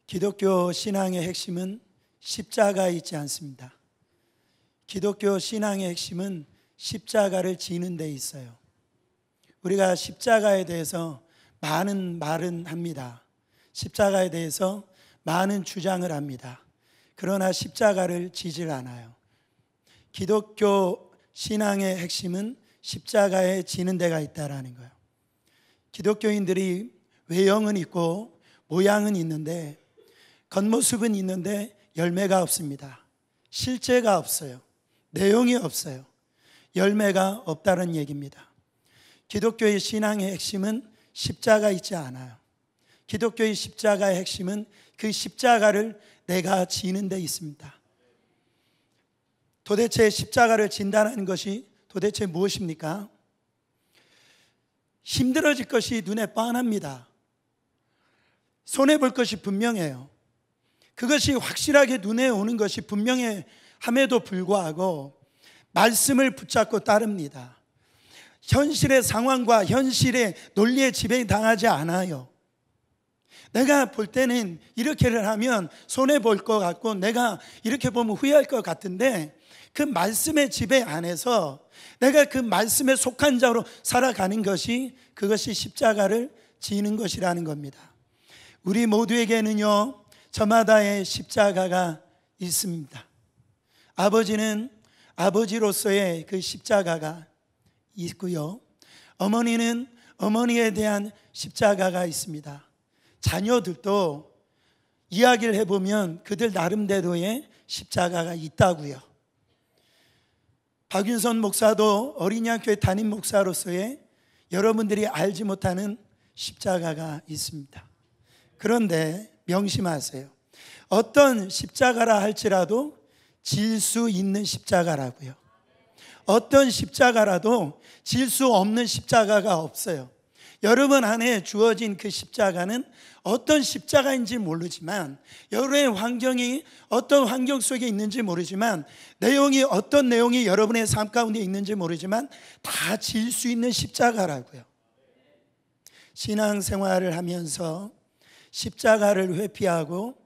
기독교 신앙의 핵심은 십자가에 있지 않습니다. 기독교 신앙의 핵심은 십자가를 지는 데 있어요. 우리가 십자가에 대해서 많은 말은 합니다. 십자가에 대해서 많은 주장을 합니다. 그러나 십자가를 지질 않아요. 기독교 신앙의 핵심은 십자가에 지는 데가 있다라는 거예요. 기독교인들이 외형은 있고 모양은 있는데 겉모습은 있는데 열매가 없습니다. 실제가 없어요. 내용이 없어요. 열매가 없다는 얘기입니다. 기독교의 신앙의 핵심은 십자가 있지 않아요. 기독교의 십자가의 핵심은 그 십자가를 내가 지는 데 있습니다. 도대체 십자가를 진다는 것이 도대체 무엇입니까? 힘들어질 것이 눈에 뻔합니다. 손해볼 것이 분명해요. 그것이 확실하게 눈에 오는 것이 분명함에도 불구하고 말씀을 붙잡고 따릅니다. 현실의 상황과 현실의 논리에 지배당하지 않아요. 내가 볼 때는 이렇게를 하면 손해볼 것 같고 내가 이렇게 보면 후회할 것 같은데 그 말씀의 지배 안에서 내가 그 말씀에 속한 자로 살아가는 것이 그것이 십자가를 지는 것이라는 겁니다. 우리 모두에게는요 저마다의 십자가가 있습니다. 아버지는 아버지로서의 그 십자가가 있고요, 어머니는 어머니에 대한 십자가가 있습니다. 자녀들도 이야기를 해보면 그들 나름대로의 십자가가 있다고요. 박윤선 목사도 어린이 학교에 담임 목사로서의 여러분들이 알지 못하는 십자가가 있습니다. 그런데 명심하세요. 어떤 십자가라 할지라도 질 수 있는 십자가라고요. 어떤 십자가라도 질 수 없는 십자가가 없어요. 여러분 안에 주어진 그 십자가는 어떤 십자가인지 모르지만, 여러분의 환경이 어떤 환경 속에 있는지 모르지만, 내용이 어떤 내용이 여러분의 삶 가운데 있는지 모르지만 다 질 수 있는 십자가라고요. 신앙생활을 하면서 십자가를 회피하고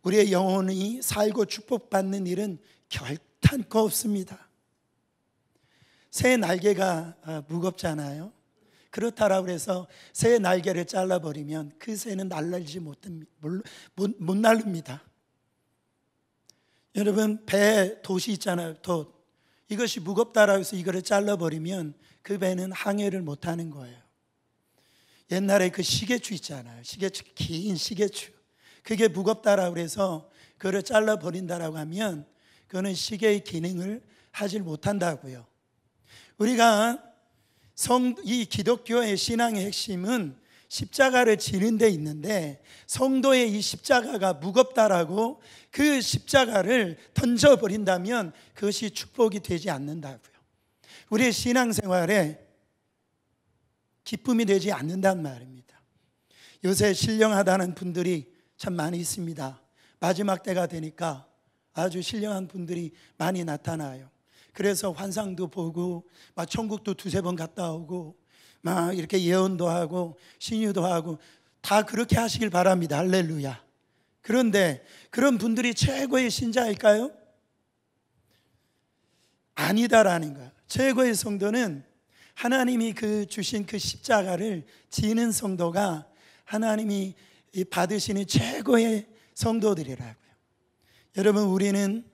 우리의 영혼이 살고 축복받는 일은 결단코 없습니다. 새 날개가 무겁잖아요. 그렇다라고 해서 새 날개를 잘라버리면 그 새는 날지 못 날릅니다. 여러분, 배 돛이 있잖아요. 돛. 이것이 무겁다라고 해서 이거를 잘라버리면 그 배는 항해를 못하는 거예요. 옛날에 그 시계추 있잖아요. 시계추, 긴 시계추. 그게 무겁다라고 해서 그거를 잘라버린다라고 하면 그거는 시계의 기능을 하질 못한다고요. 우리가 이 기독교의 신앙의 핵심은 십자가를 지는 데 있는데, 성도의 이 십자가가 무겁다라고 그 십자가를 던져버린다면 그것이 축복이 되지 않는다고요. 우리의 신앙생활에 기쁨이 되지 않는단 말입니다. 요새 신령하다는 분들이 참 많이 있습니다. 마지막 때가 되니까 아주 신령한 분들이 많이 나타나요. 그래서 환상도 보고 막 천국도 두세 번 갔다 오고 막 이렇게 예언도 하고 신유도 하고 다 그렇게 하시길 바랍니다. 할렐루야. 그런데 그런 분들이 최고의 신자일까요? 아니다라는 거예요. 최고의 성도는 하나님이 주신 그 십자가를 지는 성도가 하나님이 받으시는 최고의 성도들이라고요. 여러분, 우리는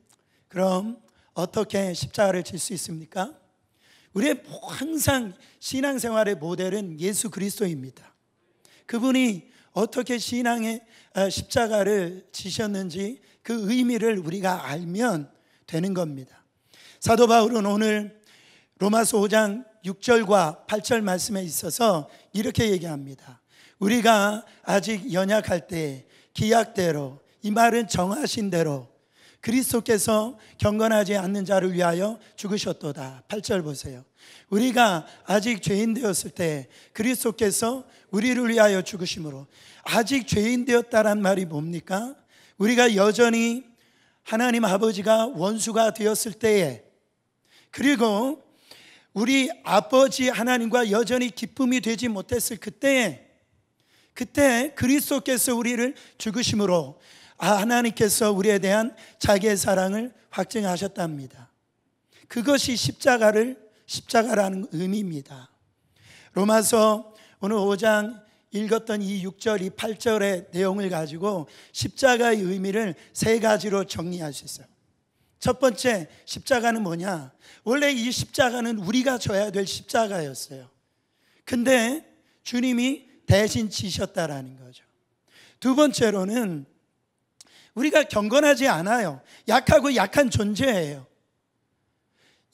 그럼 어떻게 십자가를 질 수 있습니까? 우리의 항상 신앙생활의 모델은 예수 그리스도입니다. 그분이 어떻게 신앙의 십자가를 지셨는지 그 의미를 우리가 알면 되는 겁니다. 사도 바울은 오늘 로마서 5장 6절과 8절 말씀에 있어서 이렇게 얘기합니다. 우리가 아직 연약할 때 기약대로, 이 말은 정하신 대로 그리스도께서 경건하지 않는 자를 위하여 죽으셨도다. 8절 보세요. 우리가 아직 죄인 되었을 때 그리스도께서 우리를 위하여 죽으심으로, 아직 죄인 되었다란 말이 뭡니까? 우리가 여전히 하나님 아버지가 원수가 되었을 때에, 그리고 우리 아버지 하나님과 여전히 기쁨이 되지 못했을 그때에 그때 그리스도께서 우리를 죽으심으로 하나님께서 우리에 대한 자기의 사랑을 확증하셨답니다. 그것이 십자가라는 의미입니다. 로마서 오늘 5장 읽었던 이 6절, 이 8절의 내용을 가지고 십자가의 의미를 세 가지로 정리할 수 있어요. 첫 번째, 십자가는 뭐냐? 원래 이 십자가는 우리가 져야 될 십자가였어요. 근데 주님이 대신 지셨다라는 거죠. 두 번째로는 우리가 경건하지 않아요. 약하고 약한 존재예요.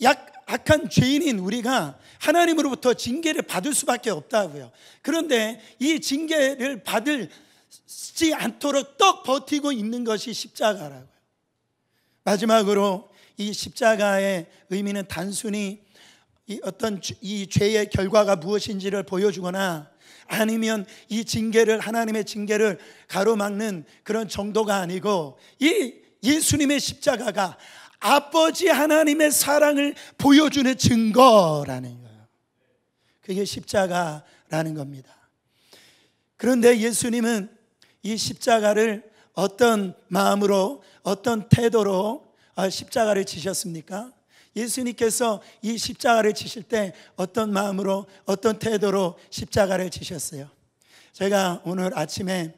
약한 죄인인 우리가 하나님으로부터 징계를 받을 수밖에 없다고요. 그런데 이 징계를 받지 않도록 떡 버티고 있는 것이 십자가라고요. 마지막으로 이 십자가의 의미는 단순히 이 죄의 결과가 무엇인지를 보여주거나 아니면 이 징계를, 하나님의 징계를 가로막는 그런 정도가 아니고, 이 예수님의 십자가가 아버지 하나님의 사랑을 보여주는 증거라는 거예요. 그게 십자가라는 겁니다. 그런데 예수님은 이 십자가를 어떤 마음으로, 어떤 태도로 십자가를 지셨습니까? 예수님께서 이 십자가를 지실 때 어떤 마음으로, 어떤 태도로 십자가를 지셨어요? 제가 오늘 아침에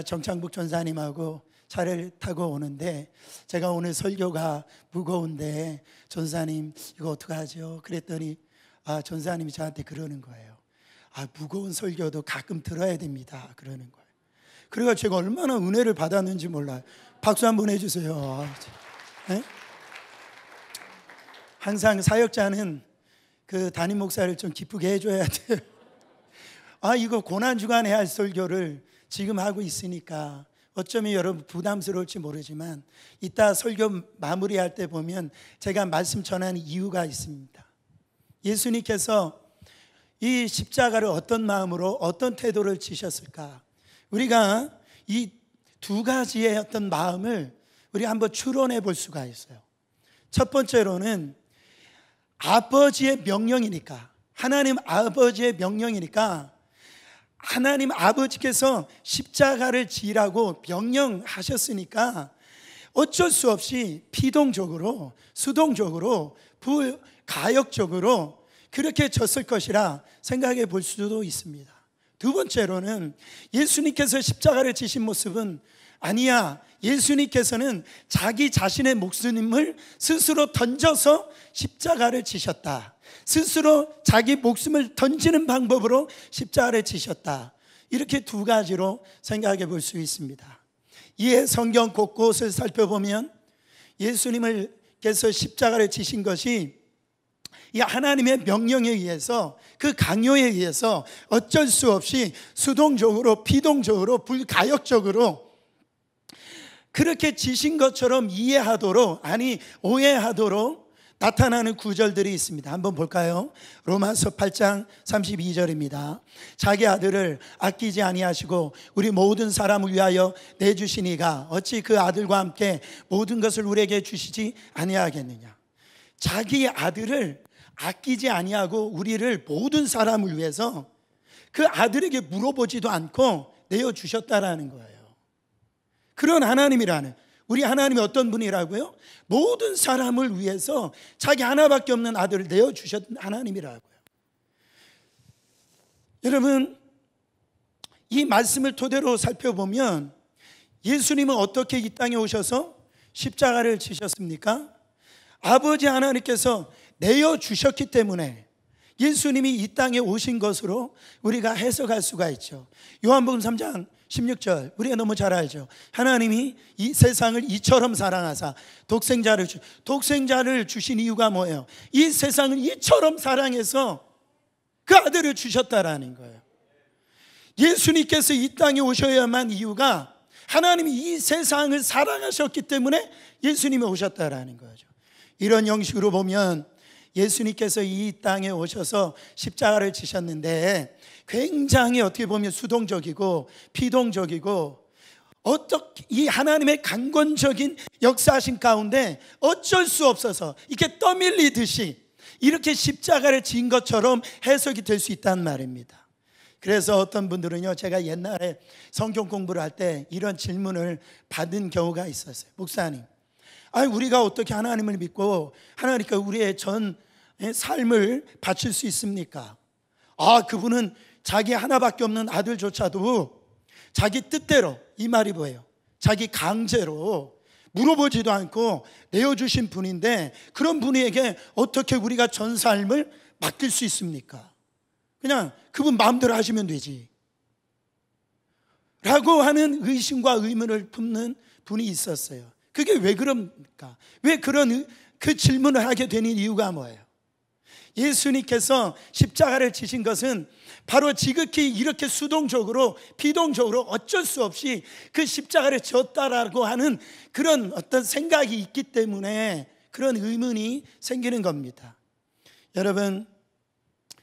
정창북 전사님하고 차를 타고 오는데, 제가 오늘 설교가 무거운데 전사님 이거 어떡하죠? 그랬더니 전사님이 저한테 그러는 거예요. 무거운 설교도 가끔 들어야 됩니다, 그러는 거예요. 그래서 제가 얼마나 은혜를 받았는지 몰라요. 박수 한번 해주세요. 네? 항상 사역자는 그 담임 목사를 좀 기쁘게 해줘야 돼요. 이거 고난주간에 할 설교를 지금 하고 있으니까 어쩌면 여러분 부담스러울지 모르지만 이따 설교 마무리할 때 보면 제가 말씀 전하는 이유가 있습니다. 예수님께서 이 십자가를 어떤 마음으로, 어떤 태도를 지셨을까? 우리가 이 두 가지의 어떤 마음을 우리가 한번 추론해 볼 수가 있어요. 첫 번째로는 아버지의 명령이니까, 하나님 아버지의 명령이니까 하나님 아버지께서 십자가를 지라고 명령하셨으니까 어쩔 수 없이 피동적으로, 수동적으로, 불가역적으로 그렇게 졌을 것이라 생각해 볼 수도 있습니다. 두 번째로는 예수님께서 십자가를 지신 모습은 아니야, 예수님께서는 자기 자신의 목숨을 스스로 던져서 십자가를 지셨다, 스스로 자기 목숨을 던지는 방법으로 십자가를 지셨다, 이렇게 두 가지로 생각해 볼 수 있습니다. 이에 성경 곳곳을 살펴보면 예수님께서 십자가를 지신 것이 이 하나님의 명령에 의해서, 그 강요에 의해서 어쩔 수 없이 수동적으로, 피동적으로, 불가역적으로 그렇게 지신 것처럼 이해하도록, 아니 오해하도록 나타나는 구절들이 있습니다. 한번 볼까요? 로마서 8장 32절입니다. 자기 아들을 아끼지 아니하시고 우리 모든 사람을 위하여 내주시니가 어찌 그 아들과 함께 모든 것을 우리에게 주시지 아니하겠느냐. 자기 아들을 아끼지 아니하고 우리를 모든 사람을 위해서 그 아들에게 물어보지도 않고 내어주셨다라는 거예요. 그런 하나님이라는, 우리 하나님이 어떤 분이라고요? 모든 사람을 위해서 자기 하나밖에 없는 아들을 내어주셨던 하나님이라고요. 여러분, 이 말씀을 토대로 살펴보면 예수님은 어떻게 이 땅에 오셔서 십자가를 지셨습니까? 아버지 하나님께서 내어주셨기 때문에 예수님이 이 땅에 오신 것으로 우리가 해석할 수가 있죠. 요한복음 3장 16절 우리가 너무 잘 알죠. 하나님이 이 세상을 이처럼 사랑하사 독생자를 주신 이유가 뭐예요? 이 세상을 이처럼 사랑해서 그 아들을 주셨다라는 거예요. 예수님께서 이 땅에 오셔야만 이유가 하나님이 이 세상을 사랑하셨기 때문에 예수님이 오셨다라는 거죠. 이런 형식으로 보면 예수님께서 이 땅에 오셔서 십자가를 지셨는데 굉장히 어떻게 보면 수동적이고 피동적이고 어떻게 이 하나님의 강권적인 역사하신 가운데 어쩔 수 없어서 이렇게 떠밀리듯이 이렇게 십자가를 진 것처럼 해석이 될 수 있다는 말입니다. 그래서 어떤 분들은요, 제가 옛날에 성경 공부를 할 때 이런 질문을 받은 경우가 있었어요. 목사님, 우리가 어떻게 하나님을 믿고 하나님께 우리의 전 삶을 바칠 수 있습니까? 그분은 자기 하나밖에 없는 아들조차도 자기 뜻대로, 이 말이 뭐예요? 자기 강제로 물어보지도 않고 내어주신 분인데 그런 분에게 어떻게 우리가 전 삶을 맡길 수 있습니까? 그냥 그분 마음대로 하시면 되지 라고 하는 의심과 의문을 품는 분이 있었어요. 그게 왜 그럽니까? 왜 그런 그 질문을 하게 되는 이유가 뭐예요? 예수님께서 십자가를 지신 것은 바로 지극히 이렇게 수동적으로 비동적으로 어쩔 수 없이 그 십자가를 졌다라고 하는 그런 어떤 생각이 있기 때문에 그런 의문이 생기는 겁니다. 여러분,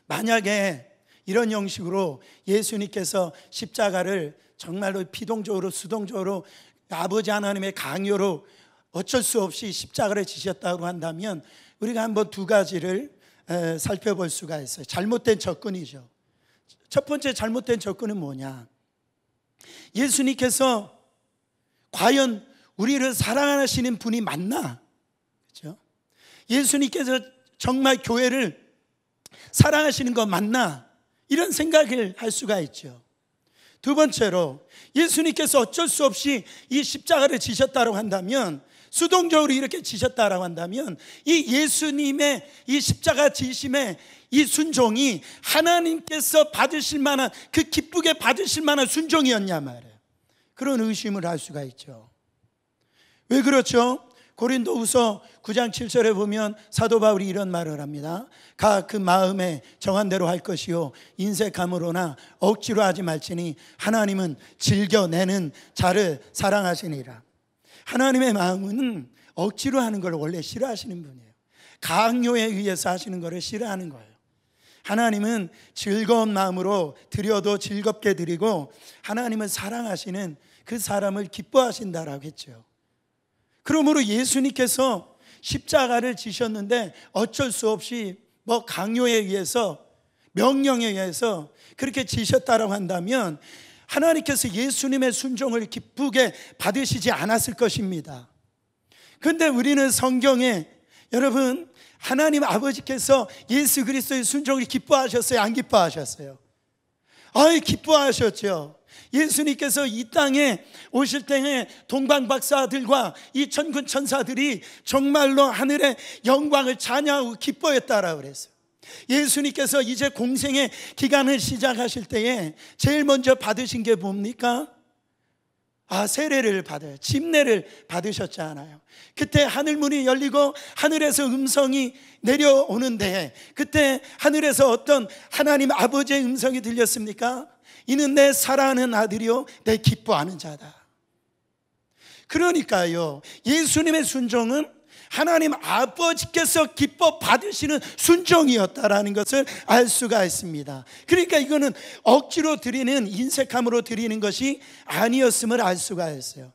만약에 이런 형식으로 예수님께서 십자가를 정말로 비동적으로 수동적으로 아버지 하나님의 강요로 어쩔 수 없이 십자가를 지셨다고 한다면 우리가 한번 두 가지를 살펴볼 수가 있어요. 잘못된 접근이죠. 첫 번째 잘못된 접근은 뭐냐? 예수님께서 과연 우리를 사랑하시는 분이 맞나? 그렇죠? 예수님께서 정말 교회를 사랑하시는 거 맞나? 이런 생각을 할 수가 있죠. 두 번째로 예수님께서 어쩔 수 없이 이 십자가를 지셨다고 한다면, 수동적으로 이렇게 지셨다라고 한다면 이 예수님의 이 십자가 지심의 이 순종이 하나님께서 받으실 만한, 그 기쁘게 받으실 만한 순종이었냐 말이에요. 그런 의심을 할 수가 있죠. 왜 그렇죠? 고린도후서 9장 7절에 보면 사도 바울이 이런 말을 합니다. 각 그 마음에 정한 대로 할 것이요 인색함으로나 억지로 하지 말지니 하나님은 즐겨내는 자를 사랑하시니라. 하나님의 마음은 억지로 하는 걸 원래 싫어하시는 분이에요. 강요에 의해서 하시는 것을 싫어하는 거예요. 하나님은 즐거운 마음으로 드려도 즐겁게 드리고 하나님은 사랑하시는 그 사람을 기뻐하신다라고 했죠. 그러므로 예수님께서 십자가를 지셨는데 어쩔 수 없이 강요에 의해서, 명령에 의해서 그렇게 지셨다라고 한다면 하나님께서 예수님의 순종을 기쁘게 받으시지 않았을 것입니다. 그런데 우리는 성경에, 여러분, 하나님 아버지께서 예수 그리스도의 순종을 기뻐하셨어요? 안 기뻐하셨어요? 기뻐하셨죠. 예수님께서 이 땅에 오실 때에 동방박사들과 이 천군 천사들이 정말로 하늘의 영광을 찬양하고 기뻐했다라고 그랬어요. 예수님께서 이제 공생의 기간을 시작하실 때에 제일 먼저 받으신 게 뭡니까? 세례를 받아요. 침례를 받으셨잖아요. 그때 하늘문이 열리고 하늘에서 음성이 내려오는데 그때 하늘에서 어떤 하나님 아버지의 음성이 들렸습니까? 이는 내 사랑하는 아들이요 내 기뻐하는 자다. 그러니까요, 예수님의 순종은 하나님 아버지께서 기뻐 받으시는 순종이었다라는 것을 알 수가 있습니다. 그러니까 이거는 억지로 드리는, 인색함으로 드리는 것이 아니었음을 알 수가 있어요.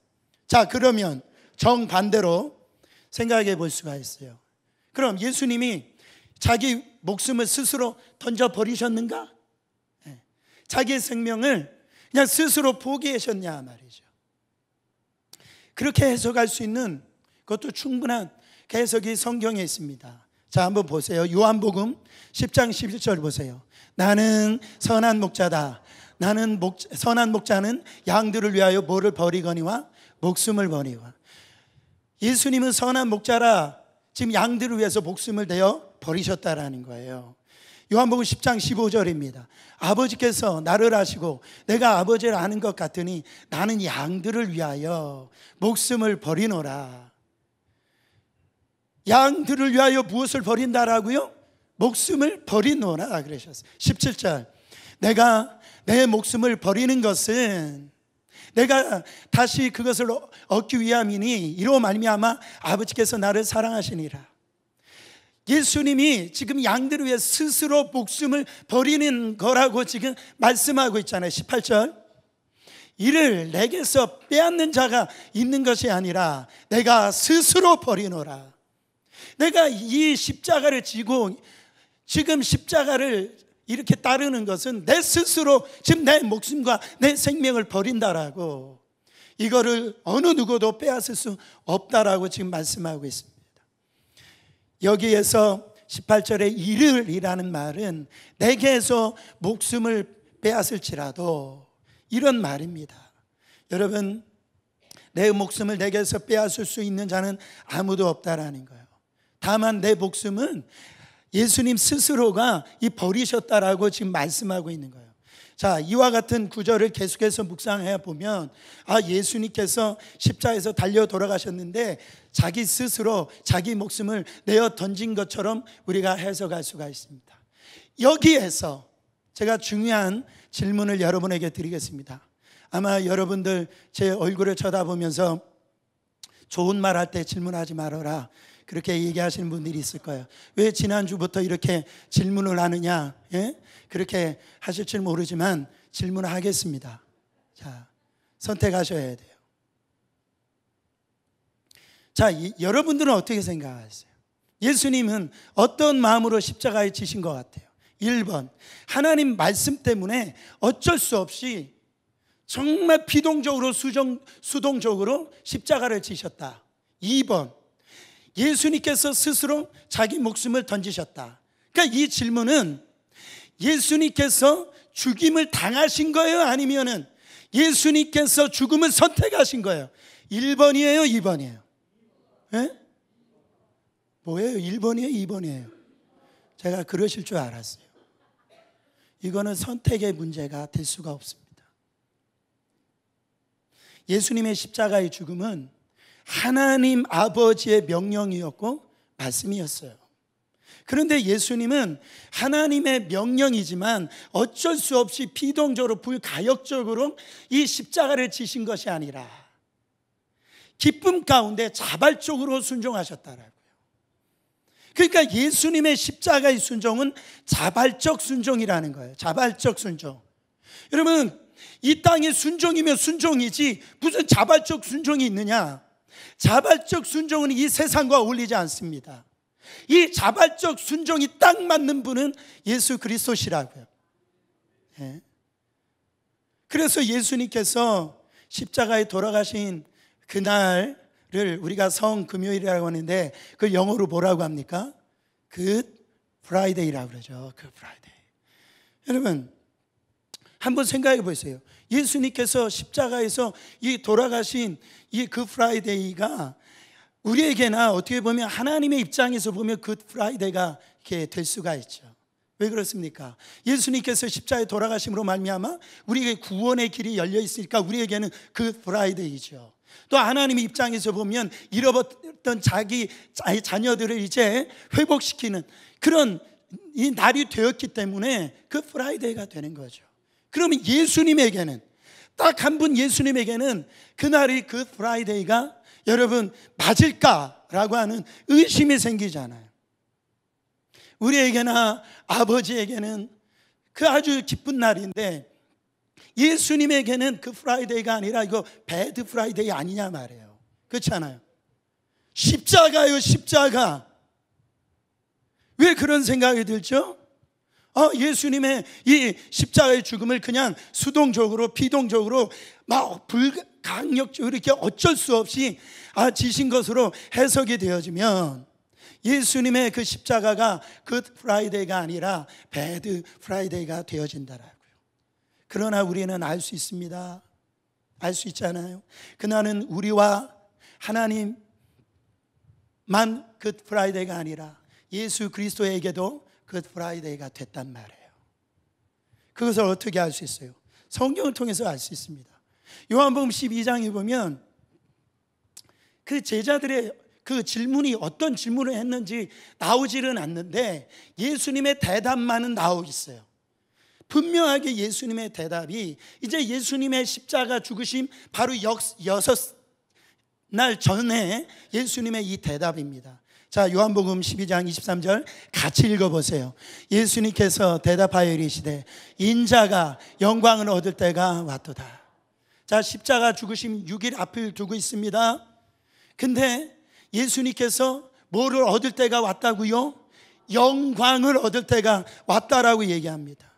자, 그러면 정반대로 생각해 볼 수가 있어요. 그럼 예수님이 자기 목숨을 스스로 던져버리셨는가? 자기의 생명을 그냥 스스로 포기하셨냐 말이죠. 그렇게 해석할 수 있는 그것도 충분한 해석이 성경에 있습니다. 자, 한번 보세요. 요한복음 10장 11절 보세요. 나는 선한 목자다. 선한 목자는 양들을 위하여 뭐를 버리거니와 목숨을 버리고. 예수님은 선한 목자라 지금 양들을 위해서 목숨을 내어 버리셨다라는 거예요. 요한복음 10장 15절입니다. 아버지께서 나를 아시고 내가 아버지를 아는 것 같으니 나는 양들을 위하여 목숨을 버리노라. 양들을 위하여 무엇을 버린다라고요? 목숨을 버리노라 그러셨어요. 17절, 내가 내 목숨을 버리는 것은 내가 다시 그것을 얻기 위함이니 이로 말미암아 아버지께서 나를 사랑하시니라. 예수님이 지금 양들을 위해 스스로 목숨을 버리는 거라고 지금 말씀하고 있잖아요. 18절, 이를 내게서 빼앗는 자가 있는 것이 아니라 내가 스스로 버리노라. 내가 이 십자가를 지고 지금 십자가를 이렇게 따르는 것은 내 스스로 지금 내 목숨과 내 생명을 버린다라고, 이거를 어느 누구도 빼앗을 수 없다라고 지금 말씀하고 있습니다. 여기에서 18절에 이르리라는 말은 내게서 목숨을 빼앗을지라도, 이런 말입니다. 여러분, 내 목숨을 내게서 빼앗을 수 있는 자는 아무도 없다라는 거예요. 다만 내 목숨은 예수님 스스로가 버리셨다라고 지금 말씀하고 있는 거예요. 자, 이와 같은 구절을 계속해서 묵상해 보면, 예수님께서 십자가에서 달려 돌아가셨는데 자기 스스로 자기 목숨을 내어 던진 것처럼 우리가 해석할 수가 있습니다. 여기에서 제가 중요한 질문을 여러분에게 드리겠습니다. 아마 여러분들 제 얼굴을 쳐다보면서 좋은 말 할 때 질문하지 말아라, 그렇게 얘기하시는 분들이 있을 거예요. 왜 지난주부터 이렇게 질문을 하느냐, 그렇게 하실지 모르지만 질문을 하겠습니다. 자, 선택하셔야 돼요. 자, 여러분들은 어떻게 생각하세요? 예수님은 어떤 마음으로 십자가에 지신 것 같아요? 1번, 하나님 말씀 때문에 어쩔 수 없이 정말 비동적으로 수동적으로 십자가를 지셨다. 2번, 예수님께서 스스로 자기 목숨을 던지셨다. 그러니까 이 질문은 예수님께서 죽임을 당하신 거예요? 아니면은 예수님께서 죽음을 선택하신 거예요? 1번이에요? 2번이에요? 예? 뭐예요? 1번이에요? 2번이에요? 제가 그러실 줄 알았어요. 이거는 선택의 문제가 될 수가 없습니다. 예수님의 십자가의 죽음은 하나님 아버지의 명령이었고 말씀이었어요. 그런데 예수님은 하나님의 명령이지만 어쩔 수 없이 비동적으로 불가역적으로 이 십자가를 지신 것이 아니라 기쁨 가운데 자발적으로 순종하셨다라고요. 그러니까 예수님의 십자가의 순종은 자발적 순종이라는 거예요. 자발적 순종. 여러분, 이 땅의 순종이면 순종이지 무슨 자발적 순종이 있느냐? 자발적 순종은 이 세상과 어울리지 않습니다. 이 자발적 순종이 딱 맞는 분은 예수 그리스도시라고요. 예. 그래서 예수님께서 십자가에 돌아가신 그날을 우리가 성금요일이라고 하는데 그 영어로 뭐라고 합니까? 굿 프라이데이라고 그러죠. 굿 프라이데이. 여러분, 한번 생각해 보세요. 예수님께서 십자가에서 이 돌아가신 이 굿 프라이데이가 우리에게나 어떻게 보면 하나님의 입장에서 보면 굿 프라이데이가 이렇게 될 수가 있죠. 왜 그렇습니까? 예수님께서 십자가에 돌아가심으로 말미암아 우리에게 구원의 길이 열려 있으니까 우리에게는 굿 프라이데이죠. 또 하나님의 입장에서 보면 잃어버렸던 자기 자녀들을 이제 회복시키는 그런 이 날이 되었기 때문에 굿 프라이데이가 되는 거죠. 그러면 예수님에게는 딱 한 분, 예수님에게는 그날이 굿 프라이데이가 여러분 맞을까라고 하는 의심이 생기잖아요. 우리에게나 아버지에게는 그 아주 기쁜 날인데 예수님에게는 그 프라이데이가 아니라 이거 배드 프라이데이 아니냐 말이에요. 그렇잖아요. 십자가요, 십자가. 왜 그런 생각이 들죠? 예수님의 이 십자가의 죽음을 그냥 수동적으로 비동적으로 막 불강력적으로 이렇게 어쩔 수 없이 지신 것으로 해석이 되어지면 예수님의 그 십자가가 굿 프라이데이가 아니라 배드 프라이데이가 되어진다라고요. 그러나 우리는 알 수 있습니다. 알 수 있잖아요. 그날은 우리와 하나님만 굿 프라이데이가 아니라 예수 그리스도에게도 굿 프라이데이가 됐단 말이에요. 그것을 어떻게 알 수 있어요? 성경을 통해서 알 수 있습니다. 요한복음 12장에 보면 그 제자들의 그 질문이 어떤 질문을 했는지 나오지는 않는데 예수님의 대답만은 나오고 있어요. 분명하게 예수님의 대답이 이제 예수님의 십자가 죽으심 바로 6날 전에 예수님의 이 대답입니다. 자, 요한복음 12장 23절 같이 읽어보세요. 예수님께서 대답하여 이르시되 인자가 영광을 얻을 때가 왔도다. 자, 십자가 죽으심 6일 앞을 두고 있습니다. 근데 예수님께서 뭐를 얻을 때가 왔다고요? 영광을 얻을 때가 왔다라고 얘기합니다.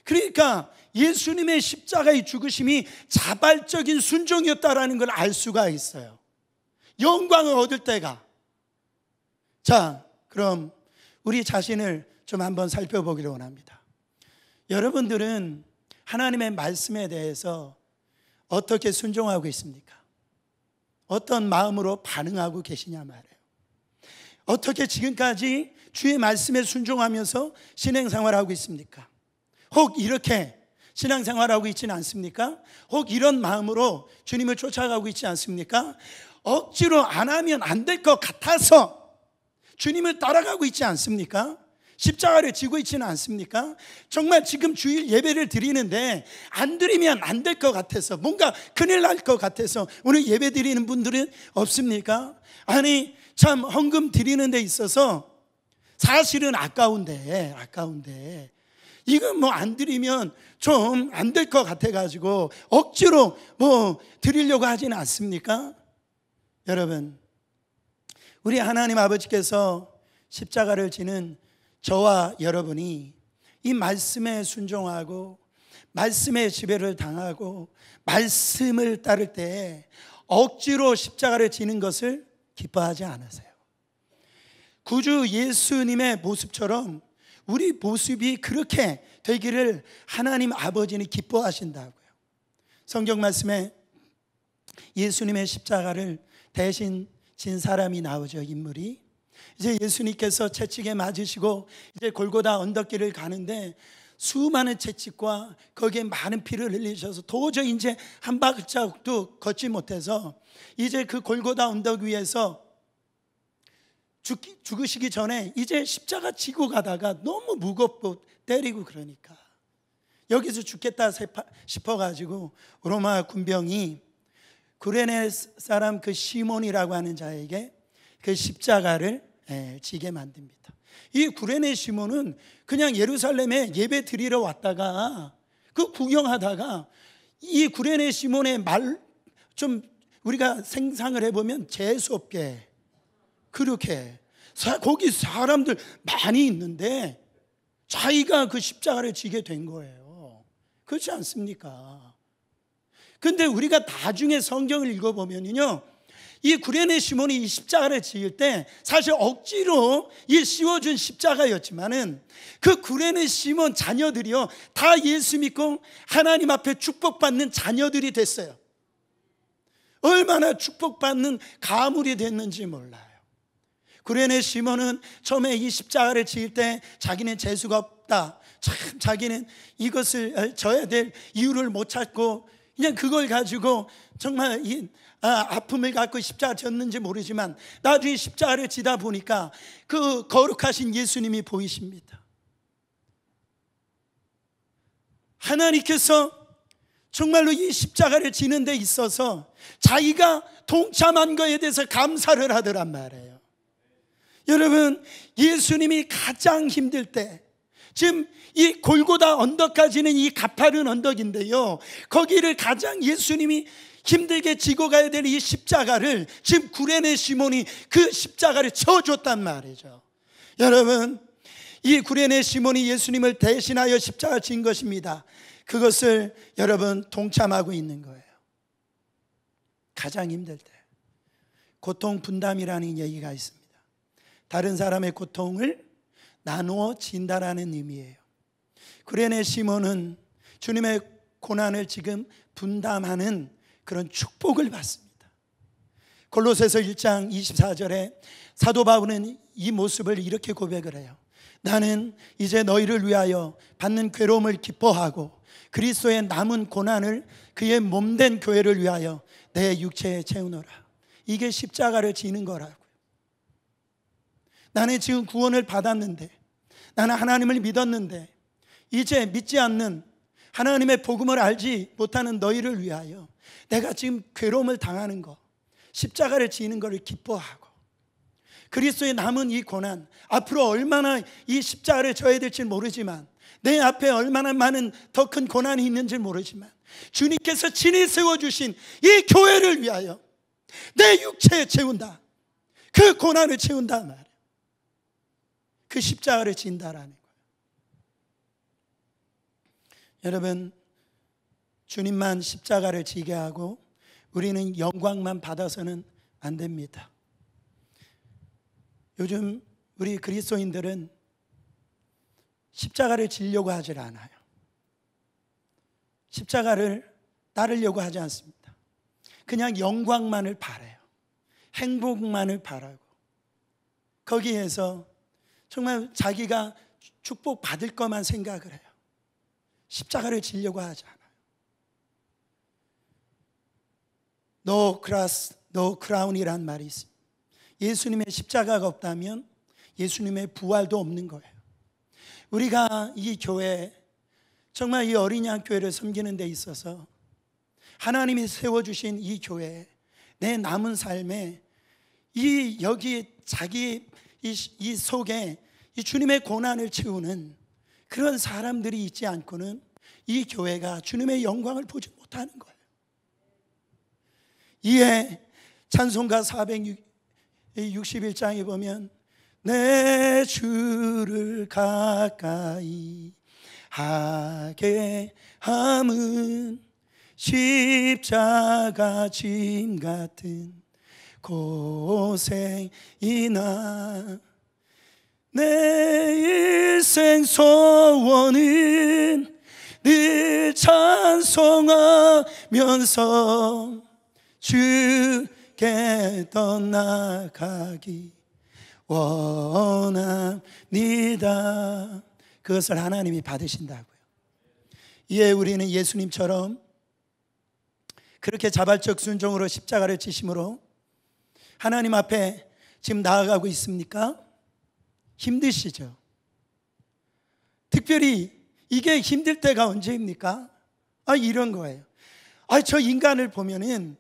그러니까 예수님의 십자가의 죽으심이 자발적인 순종이었다라는 걸 알 수가 있어요. 영광을 얻을 때가. 자, 그럼 우리 자신을 좀 한번 살펴보기를 원합니다. 여러분들은 하나님의 말씀에 대해서 어떻게 순종하고 있습니까? 어떤 마음으로 반응하고 계시냐 말이에요. 어떻게 지금까지 주의 말씀에 순종하면서 신앙생활하고 있습니까? 혹 이렇게 신앙생활하고 있지는 않습니까? 혹 이런 마음으로 주님을 쫓아가고 있지 않습니까? 억지로 안 하면 안 될 것 같아서 주님을 따라가고 있지 않습니까? 십자가를 지고 있지는 않습니까? 정말 지금 주일 예배를 드리는데 안 드리면 안 될 것 같아서, 뭔가 큰일 날 것 같아서 오늘 예배 드리는 분들은 없습니까? 아니 참 헌금 드리는 데 있어서 사실은 아까운데 이건 뭐 안 드리면 좀 안 될 것 같아가지고 억지로 뭐 드리려고 하지는 않습니까? 여러분, 우리 하나님 아버지께서 십자가를 지는 저와 여러분이 이 말씀에 순종하고 말씀의 지배를 당하고 말씀을 따를 때 억지로 십자가를 지는 것을 기뻐하지 않으세요. 구주 예수님의 모습처럼 우리 모습이 그렇게 되기를 하나님 아버지는 기뻐하신다고요. 성경 말씀에 예수님의 십자가를 대신 진 사람이 나오죠. 인물이. 이제 예수님께서 채찍에 맞으시고 이제 골고다 언덕길을 가는데 수많은 채찍과 거기에 많은 피를 흘리셔서 도저히 이제 한 발자국도 걷지 못해서 이제 그 골고다 언덕 위에서 죽으시기 전에 이제 십자가 지고 가다가 너무 무겁고 때리고 그러니까 여기서 죽겠다 싶어가지고 로마 군병이 구레네 사람 그 시몬이라고 하는 자에게 그 십자가를 지게 만듭니다. 이 구레네 시몬은 그냥 예루살렘에 예배 드리러 왔다가 그 구경하다가 이 구레네 시몬의 말 좀 우리가 생상을 해보면 재수없게 그렇게 거기 사람들 많이 있는데 자기가 그 십자가를 지게 된 거예요. 그렇지 않습니까? 근데 우리가 나중에 성경을 읽어보면요, 이 구레네 시몬이 이 십자가를 지을 때 사실 억지로 이 씌워준 십자가였지만은 그 구레네 시몬 자녀들이요 다 예수 믿고 하나님 앞에 축복받는 자녀들이 됐어요. 얼마나 축복받는 가물이 됐는지 몰라요. 구레네 시몬은 처음에 이 십자가를 지을 때 자기는 재수가 없다, 참 자기는 이것을 져야 될 이유를 못 찾고 그냥 그걸 가지고 정말 아픔을 갖고 십자가 졌는지 모르지만 나중에 십자가를 지다 보니까 그 거룩하신 예수님이 보이십니다. 하나님께서 정말로 이 십자가를 지는 데 있어서 자기가 동참한 것에 대해서 감사를 하더란 말이에요. 여러분, 예수님이 가장 힘들 때, 지금 이 골고다 언덕까지는 이 가파른 언덕인데요, 거기를 가장 예수님이 힘들게 지고 가야 될 이 십자가를 지금 구레네 시몬이 그 십자가를 져줬단 말이죠. 여러분, 이 구레네 시몬이 예수님을 대신하여 십자가 진 것입니다. 그것을 여러분 동참하고 있는 거예요. 가장 힘들 때 고통 분담이라는 얘기가 있습니다. 다른 사람의 고통을 나누어 진다라는 의미예요. 구레네 시몬은 주님의 고난을 지금 분담하는 그런 축복을 받습니다. 골로새서 1장 24절에 사도 바울은 이 모습을 이렇게 고백을 해요. 나는 이제 너희를 위하여 받는 괴로움을 기뻐하고 그리스도의 남은 고난을 그의 몸된 교회를 위하여 내 육체에 채우노라. 이게 십자가를 지는 거라고요. 나는 지금 구원을 받았는데, 나는 하나님을 믿었는데 이제 믿지 않는 하나님의 복음을 알지 못하는 너희를 위하여 내가 지금 괴로움을 당하는 거, 십자가를 지는 것을 기뻐하고 그리스도의 남은 이 고난, 앞으로 얼마나 이 십자가를 져야 될지 모르지만, 내 앞에 얼마나 많은 더 큰 고난이 있는지 모르지만 주님께서 친히 세워주신 이 교회를 위하여 내 육체에 채운다, 그 고난을 채운다 말이에요. 그 십자가를 진다라는 거예요. 여러분, 주님만 십자가를 지게 하고 우리는 영광만 받아서는 안 됩니다. 요즘 우리 그리스도인들은 십자가를 지려고 하질 않아요. 십자가를 따르려고 하지 않습니다. 그냥 영광만을 바라요. 행복만을 바라고 거기에서 정말 자기가 축복받을 것만 생각을 해요. 십자가를 지려고 하지 않아요. No cross, no crown이란 말이 있습니다. 예수님의 십자가가 없다면 예수님의 부활도 없는 거예요. 우리가 이 교회, 정말 이 어린이 양 교회를 섬기는 데 있어서 하나님이 세워주신 이 교회, 내 남은 삶에 여기 자기 이 속에 이 주님의 고난을 채우는 그런 사람들이 있지 않고는 이 교회가 주님의 영광을 보지 못하는 거예요. 이에 찬송가 461장에 보면 내 주를 가까이 하게 함은 십자가 짐 같은 고생이나 내 일생 소원은 늘 찬송하면서 주께 떠나가기 원합니다. 그것을 하나님이 받으신다고요. 이에 우리는 예수님처럼 그렇게 자발적 순종으로 십자가를 지심으로 하나님 앞에 지금 나아가고 있습니까? 힘드시죠? 특별히 이게 힘들 때가 언제입니까? 이런 거예요. 저 인간을 보면은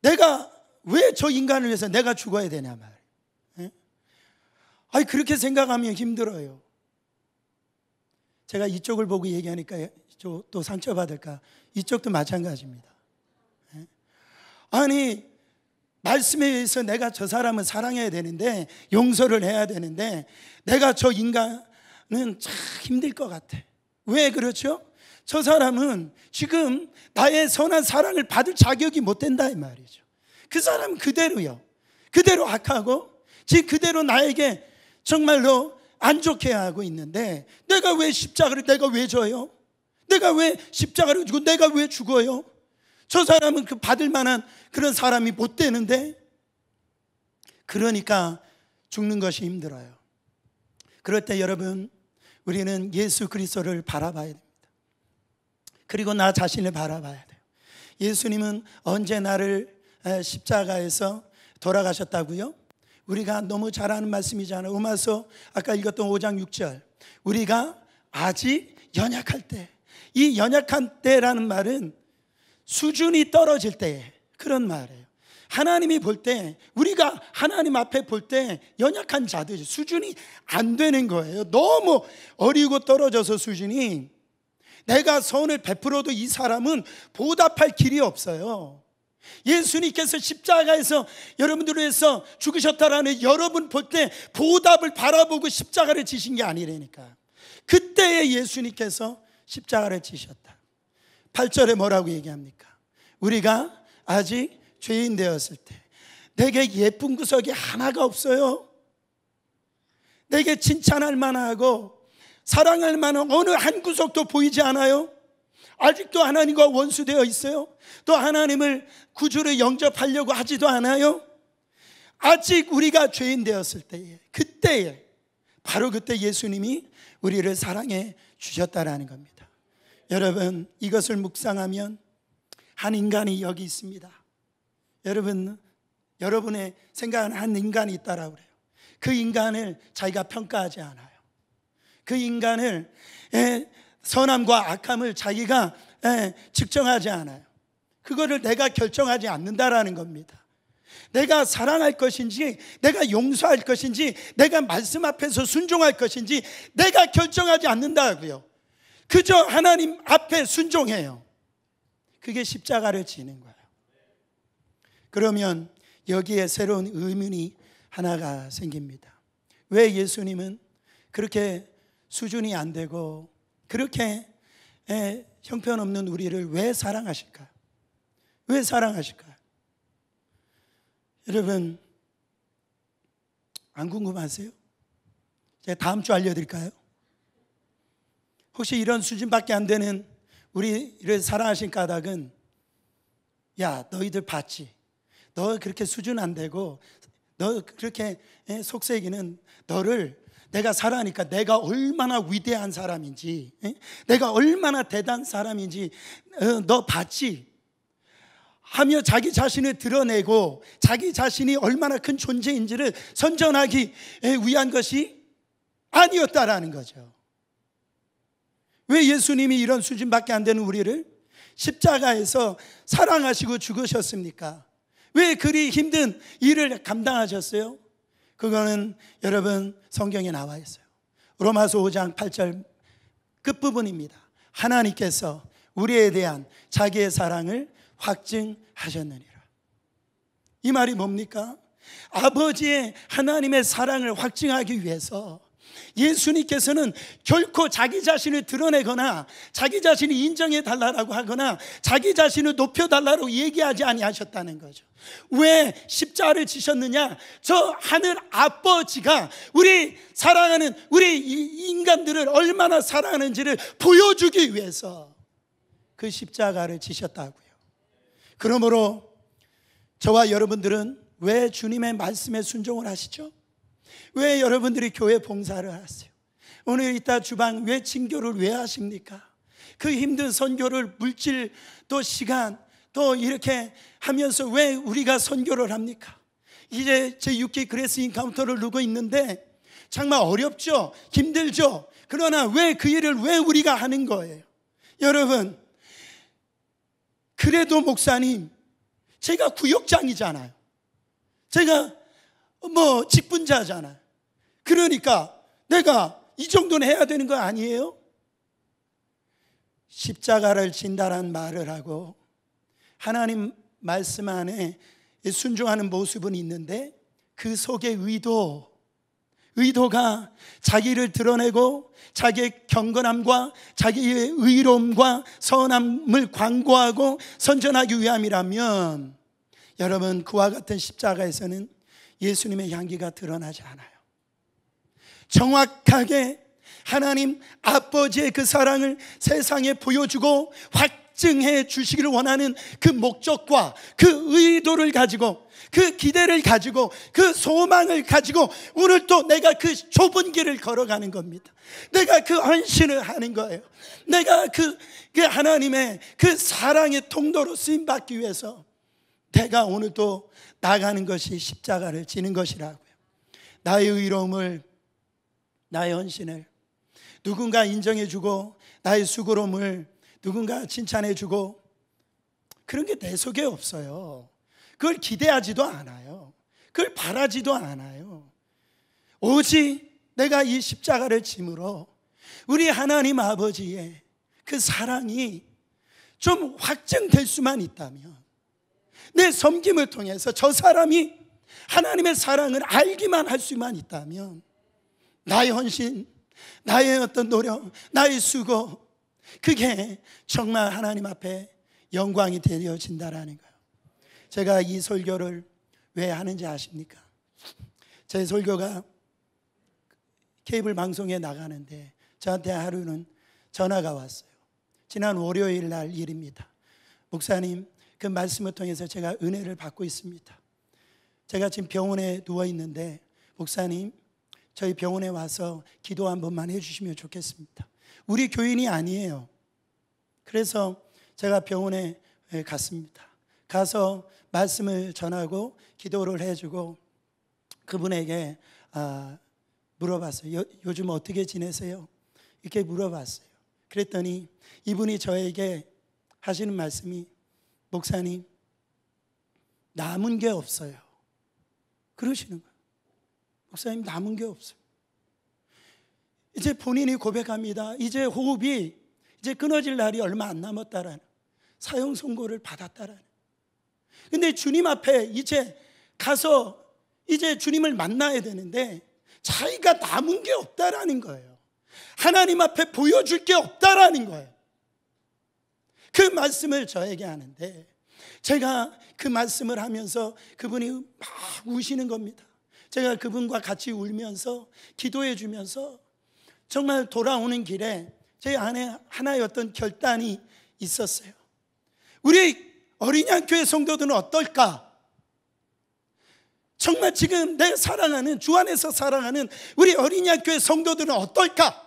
내가 왜 저 인간을 위해서 내가 죽어야 되냐 말이에요. 그렇게 생각하면 힘들어요. 제가 이쪽을 보고 얘기하니까 또 상처받을까? 이쪽도 마찬가지입니다. 말씀에 의해서 내가 저 사람을 사랑해야 되는데 용서를 해야 되는데 내가 저 인간은 참 힘들 것 같아. 왜 그렇죠? 저 사람은 지금 나의 선한 사랑을 받을 자격이 못 된다 이 말이죠. 그 사람은 그대로요. 그대로 악하고 지금 그대로 나에게 정말로 안 좋게 하고 있는데 내가 왜 십자가를 내가 왜 져요? 내가 왜 십자가를 지고 내가 왜 죽어요? 저 사람은 그 받을 만한 그런 사람이 못 되는데, 그러니까 죽는 것이 힘들어요. 그럴 때 여러분, 우리는 예수 그리스도를 바라봐야 됩니다. 그리고 나 자신을 바라봐야 돼요. 예수님은 언제 나를 십자가에서 돌아가셨다고요? 우리가 너무 잘 아는 말씀이잖아요. 로마서 아까 읽었던 5장 6절, 우리가 아직 연약할 때, 이 연약한 때라는 말은 수준이 떨어질 때 그런 말이에요. 하나님이 볼 때, 우리가 하나님 앞에 볼 때 연약한 자들, 수준이 안 되는 거예요. 너무 어리고 떨어져서 수준이, 내가 선을 베풀어도 이 사람은 보답할 길이 없어요. 예수님께서 십자가에서 여러분들을 위해서 죽으셨다라는 여러분 볼 때 보답을 바라보고 십자가를 지신 게 아니라니까. 그때에 예수님께서 십자가를 지셨다. 8절에 뭐라고 얘기합니까? 우리가 아직 죄인 되었을 때 내게 예쁜 구석이 하나가 없어요. 내게 칭찬할 만하고 사랑할 만한 어느 한 구석도 보이지 않아요. 아직도 하나님과 원수되어 있어요. 또 하나님을 구주로 영접하려고 하지도 않아요. 아직 우리가 죄인 되었을 때에, 그때에, 바로 그때 예수님이 우리를 사랑해 주셨다라는 겁니다. 여러분, 이것을 묵상하면 한 인간이 여기 있습니다. 여러분의 생각하는 한 인간이 있다라고 그래요. 그 인간을 자기가 평가하지 않아요. 그 인간을 선함과 악함을 자기가 측정하지 않아요. 그거를 내가 결정하지 않는다라는 겁니다. 내가 사랑할 것인지, 내가 용서할 것인지, 내가 말씀 앞에서 순종할 것인지 내가 결정하지 않는다고요. 그저 하나님 앞에 순종해요. 그게 십자가를 지는 거예요. 그러면 여기에 새로운 의문이 하나가 생깁니다. 왜 예수님은 그렇게 수준이 안 되고 그렇게 형편없는 우리를 왜 사랑하실까요? 왜 사랑하실까요? 여러분, 안 궁금하세요? 제가 다음 주 알려드릴까요? 혹시 이런 수준밖에 안 되는 우리를 사랑하신 까닭은, 야, 너희들 봤지? 너 그렇게 수준 안 되고 너 그렇게 속세기는 너를 내가 사랑하니까 내가 얼마나 위대한 사람인지, 내가 얼마나 대단한 사람인지 너 봤지? 하며 자기 자신을 드러내고 자기 자신이 얼마나 큰 존재인지를 선전하기 위한 것이 아니었다라는 거죠. 왜 예수님이 이런 수준밖에 안 되는 우리를 십자가에서 사랑하시고 죽으셨습니까? 왜 그리 힘든 일을 감당하셨어요? 그거는 여러분 성경에 나와 있어요. 로마서 5장 8절 끝부분입니다. 하나님께서 우리에 대한 자기의 사랑을 확증하셨느니라. 이 말이 뭡니까? 아버지의 하나님의 사랑을 확증하기 위해서 예수님께서는 결코 자기 자신을 드러내거나 자기 자신을 인정해 달라고 하거나 자기 자신을 높여 달라고 얘기하지 아니하셨다는 거죠. 왜 십자가를 지셨느냐? 저 하늘 아버지가 우리 사랑하는 우리 인간들을 얼마나 사랑하는지를 보여주기 위해서 그 십자가를 지셨다고요. 그러므로 저와 여러분들은 왜 주님의 말씀에 순종을 하시죠? 왜 여러분들이 교회 봉사를 하세요? 오늘 이따 주방 왜 진교를 왜 하십니까? 그 힘든 선교를 물질 또 시간 또 이렇게 하면서 왜 우리가 선교를 합니까? 이제 제 6기 그레이스 인카운터를 누고 있는데 정말 어렵죠? 힘들죠? 그러나 왜 그 일을 왜 우리가 하는 거예요? 여러분, 그래도 목사님, 제가 구역장이잖아요. 제가 직분자잖아요. 그러니까 내가 이 정도는 해야 되는 거 아니에요? 십자가를 진다란 말을 하고 하나님 말씀 안에 순종하는 모습은 있는데 그 속의 의도가 자기를 드러내고 자기의 경건함과 자기의 의로움과 선함을 광고하고 선전하기 위함이라면 여러분, 그와 같은 십자가에서는 예수님의 향기가 드러나지 않아요. 정확하게 하나님 아버지의 그 사랑을 세상에 보여주고 확증해 주시기를 원하는 그 목적과 그 의도를 가지고 그 기대를 가지고 그 소망을 가지고 오늘 또 내가 그 좁은 길을 걸어가는 겁니다. 내가 그 헌신을 하는 거예요. 내가 그 하나님의 그 사랑의 통로로 쓰임받기 위해서 내가 오늘 또 나가는 것이 십자가를 지는 것이라고요. 나의 의로움을, 나의 헌신을 누군가 인정해주고 나의 수고로움을 누군가 칭찬해주고 그런 게 내 속에 없어요. 그걸 기대하지도 않아요. 그걸 바라지도 않아요. 오직 내가 이 십자가를 짐으로 우리 하나님 아버지의 그 사랑이 좀 확증될 수만 있다면, 내 섬김을 통해서 저 사람이 하나님의 사랑을 알기만 할 수만 있다면 나의 헌신, 나의 어떤 노력, 나의 수고, 그게 정말 하나님 앞에 영광이 되어진다라는 거예요. 제가 이 설교를 왜 하는지 아십니까? 제 설교가 케이블 방송에 나가는데 저한테 하루는 전화가 왔어요. 지난 월요일 날 일입니다. 목사님, 그 말씀을 통해서 제가 은혜를 받고 있습니다. 제가 지금 병원에 누워 있는데 목사님, 저희 병원에 와서 기도 한 번만 해주시면 좋겠습니다. 우리 교인이 아니에요. 그래서 제가 병원에 갔습니다. 가서 말씀을 전하고 기도를 해주고 그분에게 물어봤어요. 요즘 어떻게 지내세요? 이렇게 물어봤어요. 그랬더니 이분이 저에게 하시는 말씀이, 목사님, 남은 게 없어요. 그러시는 거예요. 목사님, 남은 게 없어요. 이제 본인이 고백합니다. 이제 호흡이 이제 끊어질 날이 얼마 안 남았다라는, 사형 선고를 받았다라는. 근데 주님 앞에 이제 가서 이제 주님을 만나야 되는데 자기가 남은 게 없다라는 거예요. 하나님 앞에 보여줄 게 없다라는 거예요. 그 말씀을 저에게 하는데 제가 그 말씀을 하면서 그분이 막 우시는 겁니다. 제가 그분과 같이 울면서 기도해 주면서 정말 돌아오는 길에 제 안에 하나의 어떤 결단이 있었어요. 우리 어린양교회 성도들은 어떨까? 정말 지금 내 사랑하는, 주 안에서 사랑하는 우리 어린양교회 성도들은 어떨까?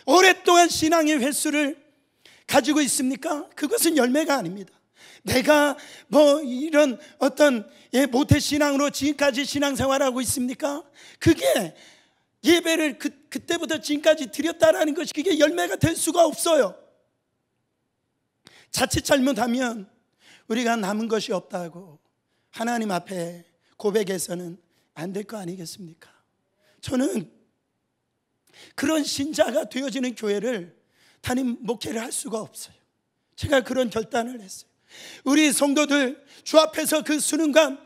오랫동안 신앙의 횟수를 가지고 있습니까? 그것은 열매가 아닙니다. 내가 이런 어떤 모태신앙으로 지금까지 신앙생활하고 있습니까? 그게 예배를 그때부터 지금까지 드렸다라는 것이 그게 열매가 될 수가 없어요. 자칫 잘못하면 우리가 남은 것이 없다고 하나님 앞에 고백해서는 안 될 거 아니겠습니까? 저는 그런 신자가 되어지는 교회를 담임 목회를 할 수가 없어요. 제가 그런 결단을 했어요. 우리 성도들 주 앞에서 그 순간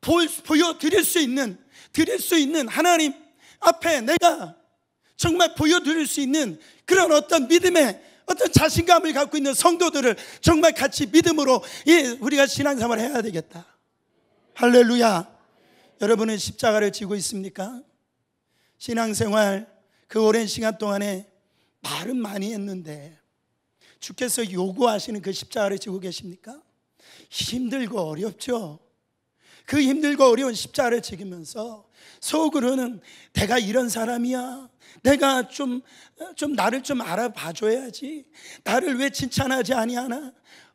보여드릴 수 있는, 드릴 수 있는, 하나님 앞에 내가 정말 보여드릴 수 있는 그런 어떤 믿음의 어떤 자신감을 갖고 있는 성도들을 정말 같이 믿음으로 우리가 신앙생활을 해야 되겠다. 할렐루야. 여러분은 십자가를 지고 있습니까? 신앙생활 그 오랜 시간 동안에 말은 많이 했는데 주께서 요구하시는 그 십자가를 지고 계십니까? 힘들고 어렵죠. 그 힘들고 어려운 십자가를 지으면서 속으로는 내가 이런 사람이야, 내가 좀 나를 좀 알아봐줘야지, 나를 왜 칭찬하지 아니하나,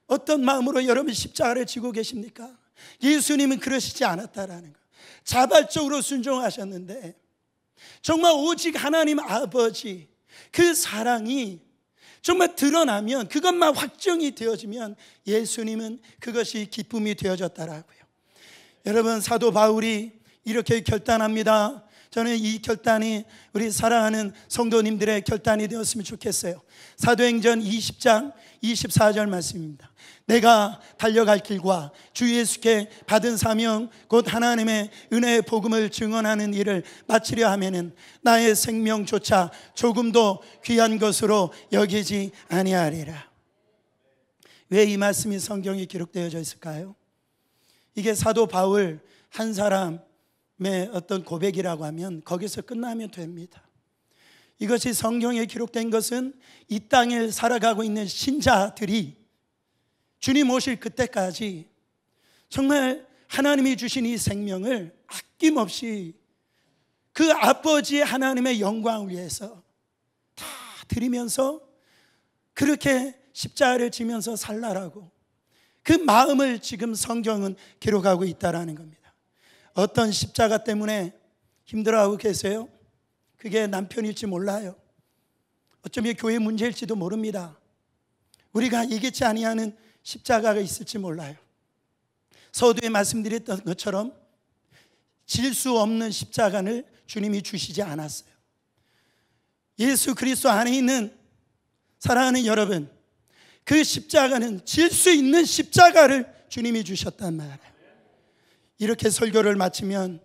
어떤 마음으로 여러분 십자가를 지고 계십니까? 예수님은 그러시지 않았다라는 거. 자발적으로 순종하셨는데 정말 오직 하나님 아버지 그 사랑이 정말 드러나면, 그것만 확정이 되어지면 예수님은 그것이 기쁨이 되어졌다라고요. 여러분, 사도 바울이 이렇게 결단합니다. 저는 이 결단이 우리 사랑하는 성도님들의 결단이 되었으면 좋겠어요. 사도행전 20장 24절 말씀입니다. 내가 달려갈 길과 주 예수께 받은 사명 곧 하나님의 은혜의 복음을 증언하는 일을 마치려 하면은 나의 생명조차 조금도 귀한 것으로 여기지 아니하리라. 왜 이 말씀이 성경에 기록되어져 있을까요? 이게 사도 바울 한 사람의 어떤 고백이라고 하면 거기서 끝나면 됩니다. 이것이 성경에 기록된 것은 이 땅에 살아가고 있는 신자들이 주님 오실 그때까지 정말 하나님이 주신 이 생명을 아낌없이 그 아버지의 하나님의 영광을 위해서 다 드리면서 그렇게 십자가를 지면서 살라라고 그 마음을 지금 성경은 기록하고 있다라는 겁니다. 어떤 십자가 때문에 힘들어하고 계세요? 그게 남편일지 몰라요. 어쩌면 교회 문제일지도 모릅니다. 우리가 예기치 아니하는 십자가가 있을지 몰라요. 서두에 말씀드렸던 것처럼 질 수 없는 십자가를 주님이 주시지 않았어요. 예수 그리스도 안에 있는 사랑하는 여러분, 그 십자가는 질 수 있는 십자가를 주님이 주셨단 말이에요. 이렇게 설교를 마치면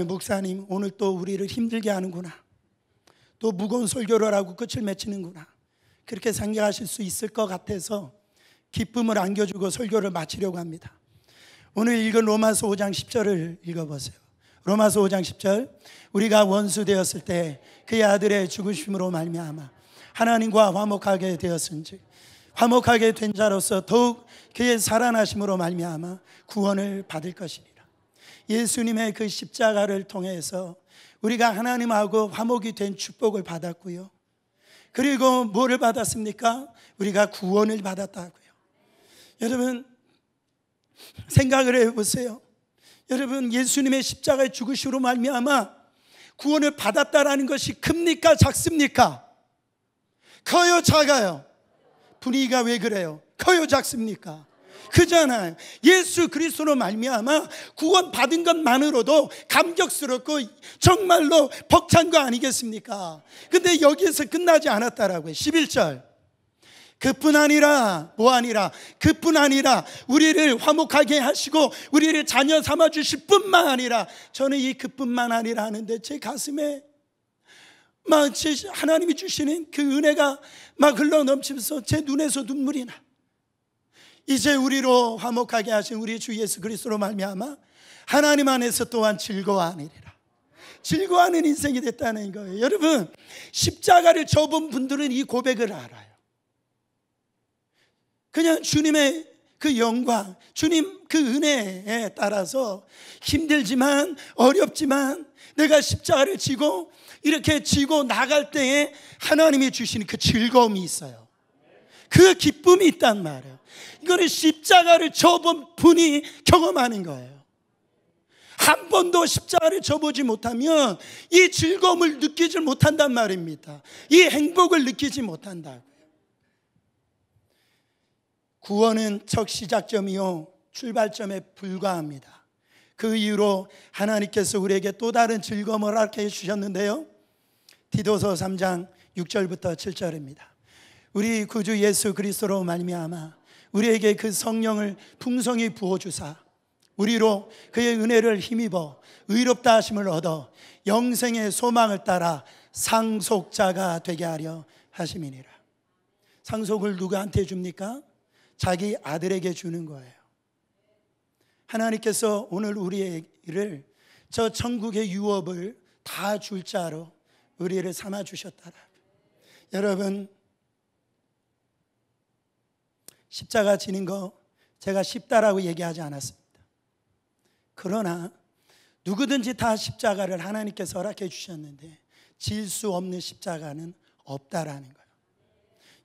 목사님 오늘 또 우리를 힘들게 하는구나, 또 무거운 설교를 하고 끝을 맺히는구나, 그렇게 생각하실 수 있을 것 같아서 기쁨을 안겨주고 설교를 마치려고 합니다. 오늘 읽은 로마서 5장 10절을 읽어보세요. 로마서 5장 10절. 우리가 원수 되었을 때 그의 아들의 죽으심으로 말미암아 하나님과 화목하게 되었은즉 화목하게 된 자로서 더욱 그의 살아나심으로 말미암아 구원을 받을 것이니라. 예수님의 그 십자가를 통해서 우리가 하나님하고 화목이 된 축복을 받았고요, 그리고 뭐를 받았습니까? 우리가 구원을 받았다고요. 여러분 생각을 해보세요. 여러분, 예수님의 십자가의 죽으심으로 말미암아 구원을 받았다라는 것이 큽니까 작습니까? 커요 작아요? 분위기가 왜 그래요? 커요 작습니까? 그잖아요. 예수 그리스도로 말미암아 구원 받은 것만으로도 감격스럽고 정말로 벅찬 거 아니겠습니까? 근데 여기에서 끝나지 않았다라고요. 11절. 그뿐 아니라 그뿐 아니라 우리를 화목하게 하시고 우리를 자녀 삼아 주실 뿐만 아니라, 저는 이 그뿐만 아니라 하는데 제 가슴에 막 하나님이 주시는 그 은혜가 막 흘러 넘치면서 제 눈에서 눈물이 나. 이제 우리로 화목하게 하신 우리 주 예수 그리스도로 말미암아 하나님 안에서 또한 즐거워하느니라. 즐거워하는 인생이 됐다는 거예요. 여러분, 십자가를 져본 분들은 이 고백을 알아요. 그냥 주님의 그 영광, 주님 그 은혜에 따라서 힘들지만 어렵지만 내가 십자가를 지고 이렇게 지고 나갈 때에 하나님이 주시는 그 즐거움이 있어요. 그 기쁨이 있단 말이에요. 이거는 십자가를 져본 분이 경험하는 거예요. 한 번도 십자가를 져보지 못하면 이 즐거움을 느끼지 못한단 말입니다. 이 행복을 느끼지 못한다고요. 구원은 첫 시작점이요 출발점에 불과합니다. 그 이후로 하나님께서 우리에게 또 다른 즐거움을 허락해 주셨는데요, 디도서 3장 6절부터 7절입니다. 우리 구주 예수 그리스도로 말미암아 우리에게 그 성령을 풍성히 부어주사 우리로 그의 은혜를 힘입어 의롭다 하심을 얻어 영생의 소망을 따라 상속자가 되게 하려 하심이니라. 상속을 누구한테 줍니까? 자기 아들에게 주는 거예요. 하나님께서 오늘 우리를 저 천국의 유업을 다 줄 자로 우리를 삼아 주셨다라. 여러분, 십자가 지는 거 제가 쉽다라고 얘기하지 않았습니다. 그러나 누구든지 다 십자가를 하나님께서 허락해 주셨는데 질 수 없는 십자가는 없다라는 거예요.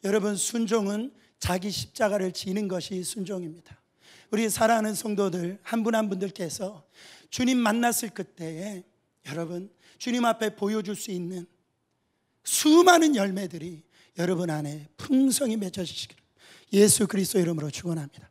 여러분, 순종은 자기 십자가를 지는 것이 순종입니다. 우리 사랑하는 성도들 한 분 한 분들께서 주님 만났을 그때에 여러분 주님 앞에 보여줄 수 있는 수많은 열매들이 여러분 안에 풍성히 맺어지시기를 예수 그리스도 이름으로 축원합니다.